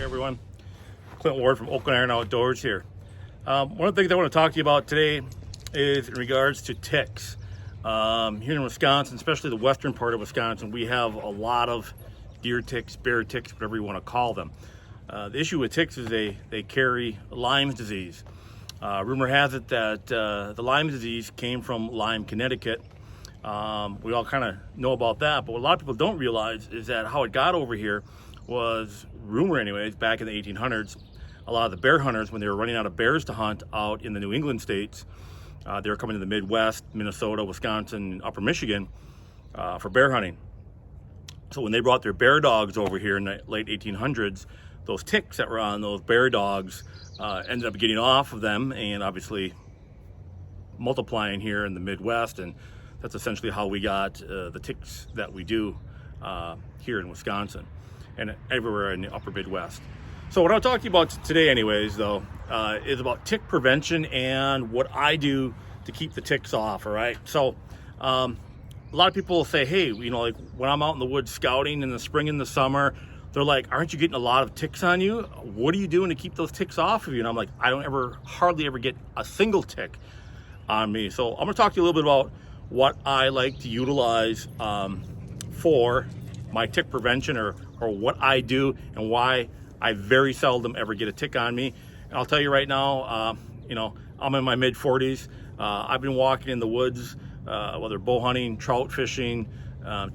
Everyone, Clint Ward from Oakland Iron Outdoors here. One of the things I want to talk to you about today is in regards to ticks. Here in Wisconsin, especially the western part of Wisconsin, we have a lot of deer ticks, bear ticks, whatever you want to call them. The issue with ticks is they carry Lyme disease. Rumor has it that the Lyme disease came from Lyme, Connecticut. We all kind of know about that, but what a lot of people don't realize is that how it got over here was, rumor anyways, back in the 1800s. A lot of the bear hunters, when they were running out of bears to hunt out in the New England states, they were coming to the Midwest, Minnesota, Wisconsin, Upper Michigan for bear hunting. So when they brought their bear dogs over here in the late 1800s, those ticks that were on those bear dogs ended up getting off of them and obviously multiplying here in the Midwest, and that's essentially how we got the ticks that we do here in Wisconsin and everywhere in the upper Midwest. So what I'll talk to you about today anyways, though, is about tick prevention and what I do to keep the ticks off, all right? So a lot of people will say, hey, you know, like when I'm out in the woods scouting in the spring and the summer, they're like, aren't you getting a lot of ticks on you? What are you doing to keep those ticks off of you? And I'm like, I don't hardly ever get a single tick on me. So I'm gonna talk to you a little bit about what I like to utilize for my tick prevention, or what I do and why I very seldom ever get a tick on me. And I'll tell you right now, you know, I'm in my mid 40s. I've been walking in the woods, whether bow hunting, trout fishing,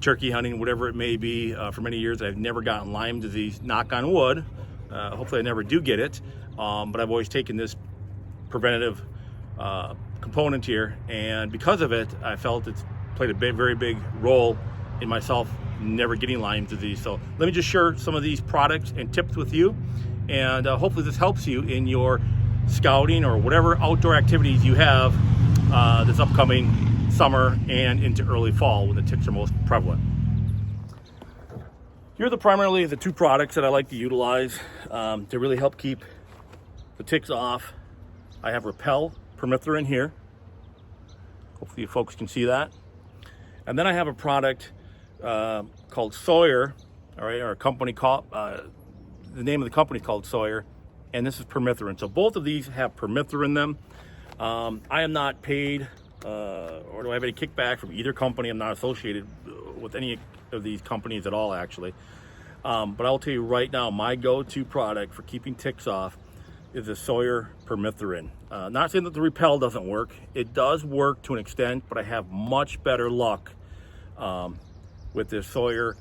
turkey hunting, whatever it may be, for many years. I've never gotten Lyme disease, knock on wood. Hopefully I never do get it. But I've always taken this preventative component here, and because of it, I felt it's played a very big role in myself never getting Lyme disease. So let me just share some of these products and tips with you, and hopefully this helps you in your scouting or whatever outdoor activities you have this upcoming summer and into early fall when the ticks are most prevalent. Here are primarily the two products that I like to utilize to really help keep the ticks off. I have Repel Permethrin here. Hopefully you folks can see that. And then I have a product called Sawyer, all right, or a company called, the name of the company is called Sawyer, and this is permethrin. So both of these have permethrin in them. I am not paid or do I have any kickback from either company. I'm not associated with any of these companies at all, actually. But I'll tell you right now, my go-to product for keeping ticks off is the Sawyer permethrin. Not saying that the Repel doesn't work. It does work to an extent, but I have much better luck with this Sawyer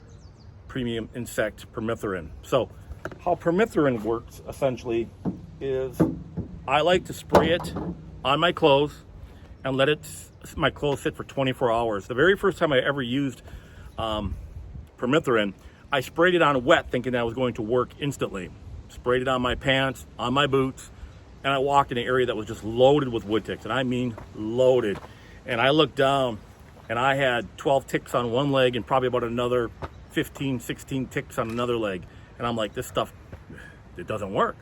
Premium Insect Permethrin. So how permethrin works essentially is I like to spray it on my clothes and let my clothes sit for 24 hours. The very first time I ever used permethrin, I sprayed it on wet thinking that I was going to work instantly. Sprayed it on my pants, on my boots, and I walked in an area that was just loaded with wood ticks, and I mean loaded. And I looked down and I had 12 ticks on one leg and probably about another 15, 16 ticks on another leg. And I'm like, this stuff, it doesn't work.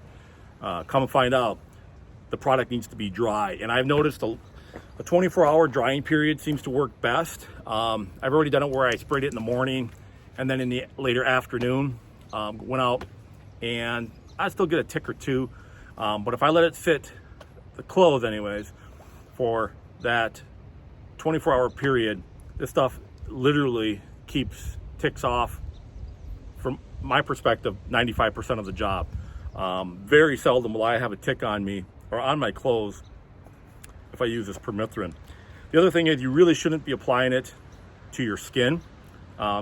Come and find out, the product needs to be dry. And I've noticed a 24-hour drying period seems to work best. I've already done it where I sprayed it in the morning and then in the later afternoon, went out, and I still get a tick or two. But if I let it sit, the clothes anyways, for that 24-hour period, this stuff literally keeps ticks off, from my perspective, 95% of the job. Very seldom will I have a tick on me or on my clothes if I use this permethrin. The other thing is, you really shouldn't be applying it to your skin.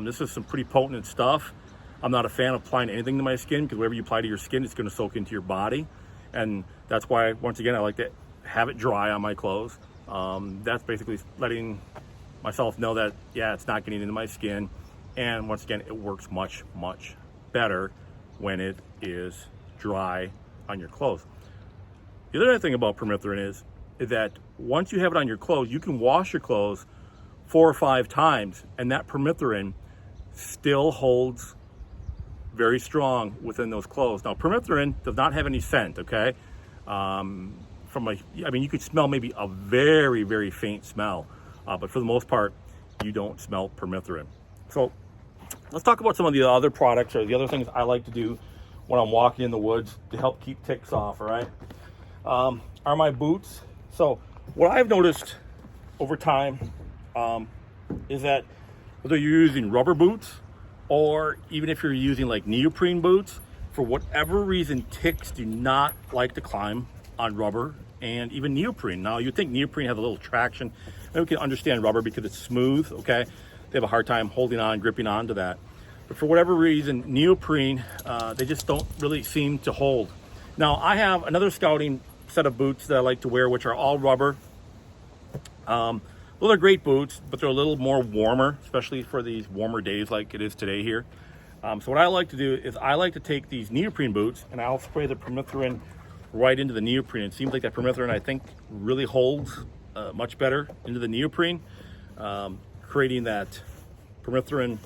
This is some pretty potent stuff. I'm not a fan of applying anything to my skin, because whatever you apply to your skin, it's going to soak into your body. And that's why, once again, I like to have it dry on my clothes. That's basically letting myself know that, yeah, it's not getting into my skin. And once again, it works much, much better when it is dry on your clothes. The other thing about permethrin is that once you have it on your clothes, you can wash your clothes 4 or 5 times, and that permethrin still holds very strong within those clothes. Now, permethrin does not have any scent, okay? I mean, you could smell maybe a very, very faint smell, but for the most part, you don't smell permethrin. So let's talk about some of the other products or the other things I like to do when I'm walking in the woods to help keep ticks off, all right? Are my boots. So what I've noticed over time is that whether you're using rubber boots or even if you're using like neoprene boots, for whatever reason, ticks do not like to climb on rubber and even neoprene. Now, you'd think neoprene has a little traction. And we can understand rubber because it's smooth, okay? They have a hard time holding on, gripping onto that. But for whatever reason, neoprene, they just don't really seem to hold. Now, I have another scouting set of boots that I like to wear, which are all rubber. Well, they're great boots, but they're a little more warmer, especially for these warmer days like it is today here. So what I like to do is I like to take these neoprene boots and I'll spray the permethrin right into the neoprene. It seems like that permethrin, I think, really holds much better into the neoprene, creating that permethrin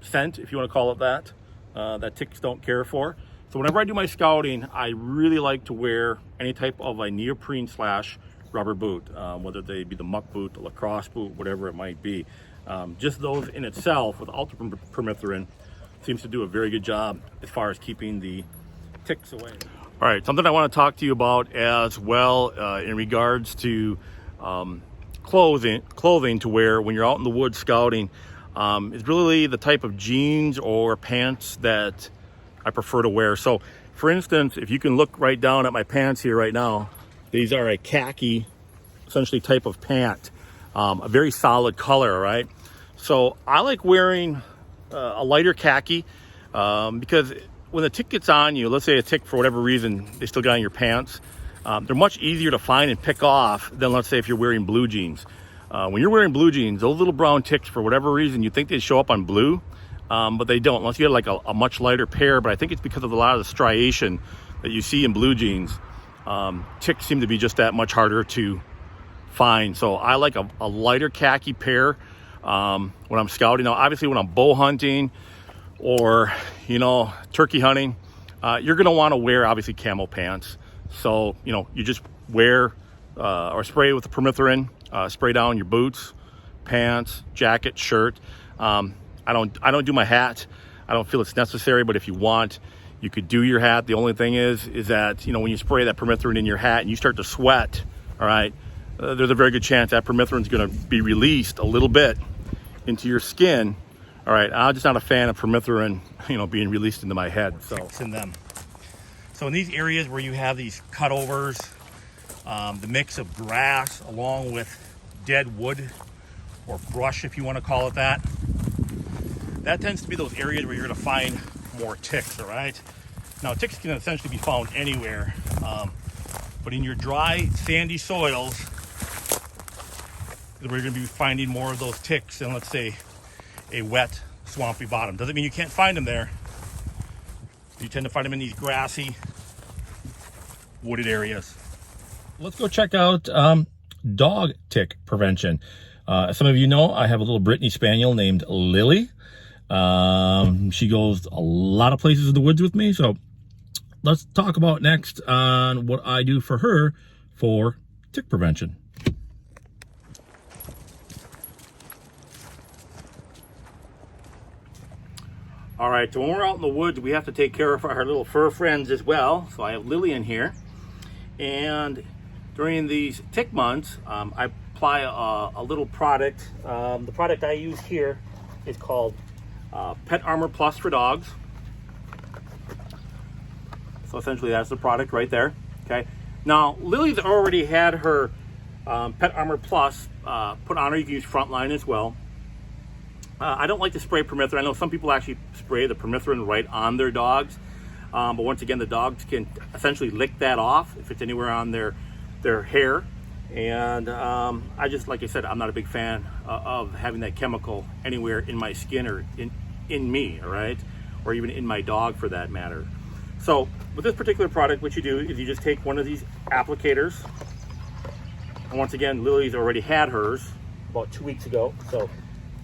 scent, if you want to call it that, that ticks don't care for. So whenever I do my scouting, I really like to wear any type of a neoprene slash rubber boot, whether they be the muck boot, the lacrosse boot, whatever it might be. Just those in itself without the permethrin seems to do a very good job as far as keeping the ticks away. All right, something I want to talk to you about as well in regards to clothing to wear when you're out in the woods scouting is really the type of jeans or pants that I prefer to wear. So for instance, if you can look right down at my pants here right now, these are a khaki essentially type of pant, a very solid color, right? So I like wearing a lighter khaki because when the tick gets on you, let's say a tick for whatever reason, they still got on your pants, they're much easier to find and pick off than let's say if you're wearing blue jeans. When you're wearing blue jeans, those little brown ticks, for whatever reason, you think they show up on blue, but they don't, unless you have like a much lighter pair. But I think it's because of a lot of the striation that you see in blue jeans. Ticks seem to be just that much harder to find. So I like a lighter khaki pair when I'm scouting. Now, obviously, when I'm bow hunting or, turkey hunting, you're going to want to wear, obviously, camo pants. So, you just wear or spray with the permethrin, spray down your boots, pants, jacket, shirt. I don't do my hat. I don't feel it's necessary, but if you want, you could do your hat. The only thing is that, when you spray that permethrin in your hat and you start to sweat, all right, there's a very good chance that permethrin is going to be released a little bit into your skin. All right, I'm just not a fan of permethrin, being released into my head. So it's in them. So in these areas where you have these cutovers, the mix of grass along with dead wood or brush, if you want to call it that, that tends to be those areas where you're going to find more ticks, all right? Now, ticks can essentially be found anywhere, but in your dry, sandy soils is where you're going to be finding more of those ticks than, let's say, a wet, swampy bottom. Doesn't mean you can't find them there. You tend to find them in these grassy, wooded areas. Let's go check out dog tick prevention. As some of you know, I have a little Brittany Spaniel named Lily. She goes a lot of places in the woods with me. So let's talk about next on what I do for her for tick prevention. All right, so when we're out in the woods, we have to take care of our little fur friends as well. So I have Lily in here. And during these tick months, I apply a little product. The product I use here is called Pet Armor Plus for dogs. So essentially that's the product right there, okay? Now, Lily's already had her Pet Armor Plus put on her. You can use Frontline as well. I don't like to spray permethrin. I know some people actually spray the permethrin right on their dogs. But once again, the dogs can essentially lick that off if it's anywhere on their hair. And I just, like I said, I'm not a big fan of having that chemical anywhere in my skin or in me, all right? Or even in my dog for that matter. So with this particular product, what you do is you just take one of these applicators. And once again, Lily's already had hers about 2 weeks ago. So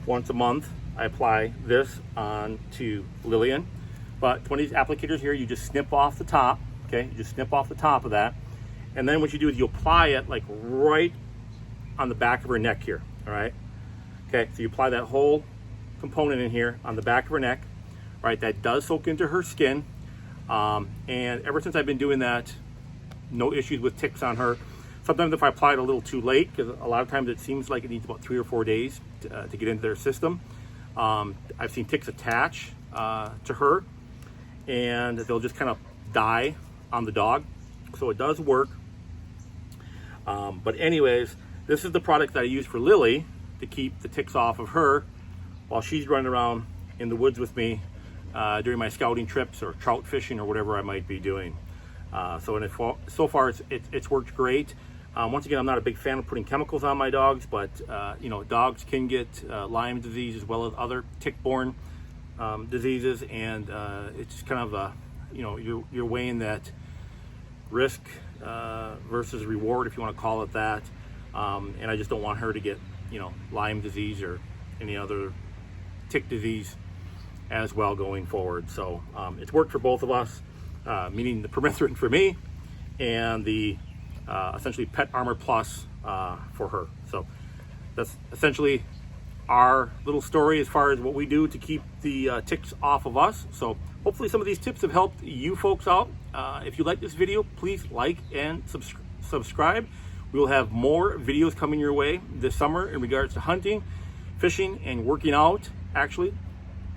once a month, I apply this on to Lillian. But one of these applicators here, you just snip off the top, okay? You just snip off the top of that. And then what you do is you apply it like right on the back of her neck here, all right? Okay, so you apply that whole component in here on the back of her neck, right? That does soak into her skin. And ever since I've been doing that, no issues with ticks on her. Sometimes if I apply it a little too late, because a lot of times it seems like it needs about 3 or 4 days to get into their system. I've seen ticks attach to her, and they'll just kind of die on the dog. So it does work. But anyways, this is the product that I use for Lily to keep the ticks off of her while she's running around in the woods with me during my scouting trips or trout fishing or whatever I might be doing. So far it's worked great. Once again, I'm not a big fan of putting chemicals on my dogs, but you know, dogs can get Lyme disease as well as other tick-borne diseases, and it's just kind of a, you know, you're weighing that risk versus reward, if you want to call it that. And I just don't want her to get, you know, Lyme disease or any other tick disease as well going forward. So it's worked for both of us, meaning the permethrin for me and the essentially Pet Armor Plus for her. So that's essentially our little story as far as what we do to keep the ticks off of us. So hopefully some of these tips have helped you folks out. If you like this video, please like and subscribe. We will have more videos coming your way this summer in regards to hunting, fishing, and working out, actually,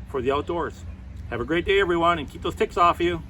for the outdoors. Have a great day, everyone, and keep those ticks off you.